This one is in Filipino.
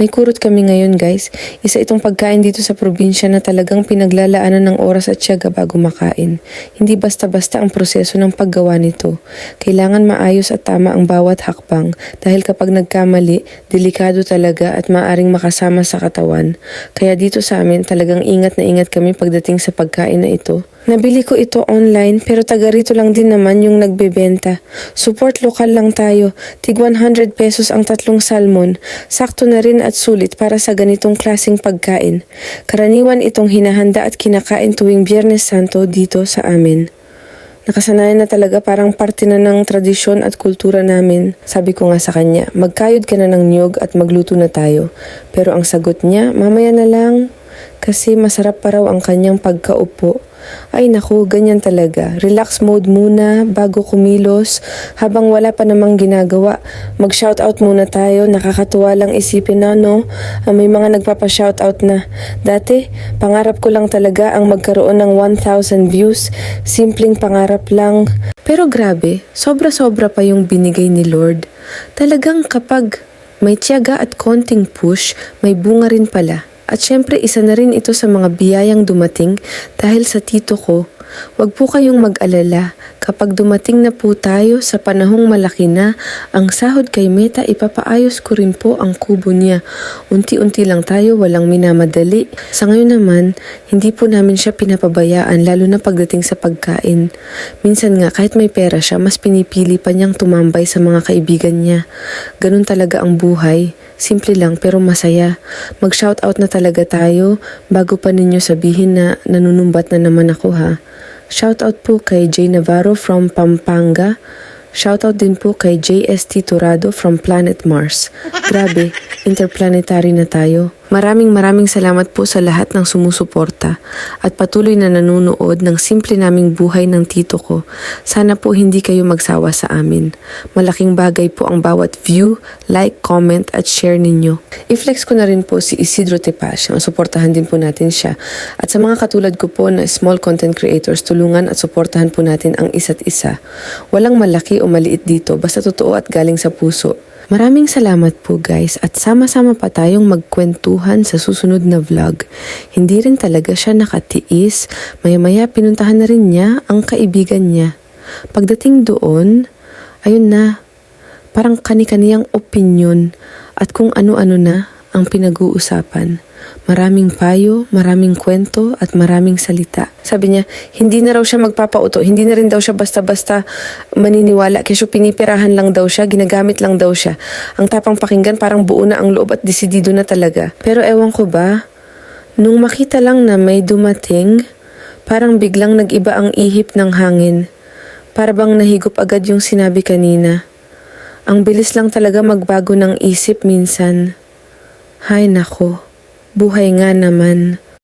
May kurot kami ngayon guys. Isa itong pagkain dito sa probinsya na talagang pinaglalaanan ng oras at tiyaga bago makain. Hindi basta-basta ang proseso ng paggawa nito. Kailangan maayos at tama ang bawat hakbang dahil kapag nagkamali, delikado talaga at maaring makasama sa katawan. Kaya dito sa amin talagang ingat na ingat kami pagdating sa pagkain na ito. Nabili ko ito online pero taga rito lang din naman yung nagbebenta. Support lokal lang tayo. Tig 100 pesos ang 3 salmon. Sakto na rin at sulit para sa ganitong klaseng pagkain. Karaniwan itong hinahanda at kinakain tuwing Biyernes Santo dito sa amin. Nakasanayan na talaga, parang parte na ng tradisyon at kultura namin. Sabi ko nga sa kanya, magkayod ka na ng niyog at magluto na tayo. Pero ang sagot niya, mamaya na lang. Kasi masarap pa raw ang kanyang pagkaupo. Ay naku, ganyan talaga. Relax mode muna bago kumilos. Habang wala pa namang ginagawa, mag-shoutout muna tayo. Nakakatuwa lang isipin na may mga nagpapa-shoutout na. Dati, pangarap ko lang talaga ang magkaroon ng 1,000 views. Simpleng pangarap lang. Pero grabe, sobra-sobra pa yung binigay ni Lord. Talagang kapag may tiyaga at konting push, may bunga rin pala. At syempre isa na rin ito sa mga biyayang dumating dahil sa tito ko. Huwag po kayong mag-alala. Kapag dumating na po tayo sa panahong malaki na, ang sahod kay Meta ipapaayos ko rin po ang kubo niya. Unti-unti lang tayo, walang minamadali. Sa ngayon naman, hindi po namin siya pinapabayaan lalo na pagdating sa pagkain. Minsan nga kahit may pera siya, mas pinipili pa niyang tumambay sa mga kaibigan niya. Ganun talaga ang buhay. Simple lang pero masaya. Mag-shoutout na talaga tayo bago pa ninyo sabihin na nanunumbat na naman ako ha. Shoutout po kay J. Navarro from Pampanga. Shoutout din po kay JST Turado from Planet Mars. Grabe, interplanetary na tayo. Maraming salamat po sa lahat ng sumusuporta at patuloy na nanonood ng simple naming buhay ng tito ko. Sana po hindi kayo magsawa sa amin. Malaking bagay po ang bawat view, like, comment at share ninyo. I-flex ko na rin po si Isidro Tepash. Suportahan din po natin siya. At sa mga katulad ko po na small content creators, tulungan at suportahan po natin ang isa't isa. Walang malaki o maliit dito, basta totoo at galing sa puso. Maraming salamat po guys at sama-sama pa tayong magkwentuhan sa susunod na vlog. Hindi rin talaga siya nakatiis, maya-maya pinuntahan na rin niya ang kaibigan niya. Pagdating doon, ayun na, parang kani-kaniyang opinyon at kung ano-ano na ang pinag-uusapan. Maraming payo, maraming kwento at maraming salita. Sabi niya, hindi na raw siya magpapauto, hindi na rin daw siya basta-basta maniniwala. Kasi pinipirahan lang daw siya, ginagamit lang daw siya. Ang tapang pakinggan, parang buo na ang loob at desidido na talaga. Pero ewan ko ba, nung makita lang na may dumating, parang biglang nag-iba ang ihip ng hangin. Para bang nahigop agad yung sinabi kanina. Ang bilis lang talaga magbago ng isip minsan. Hay nako. Buhay nga naman.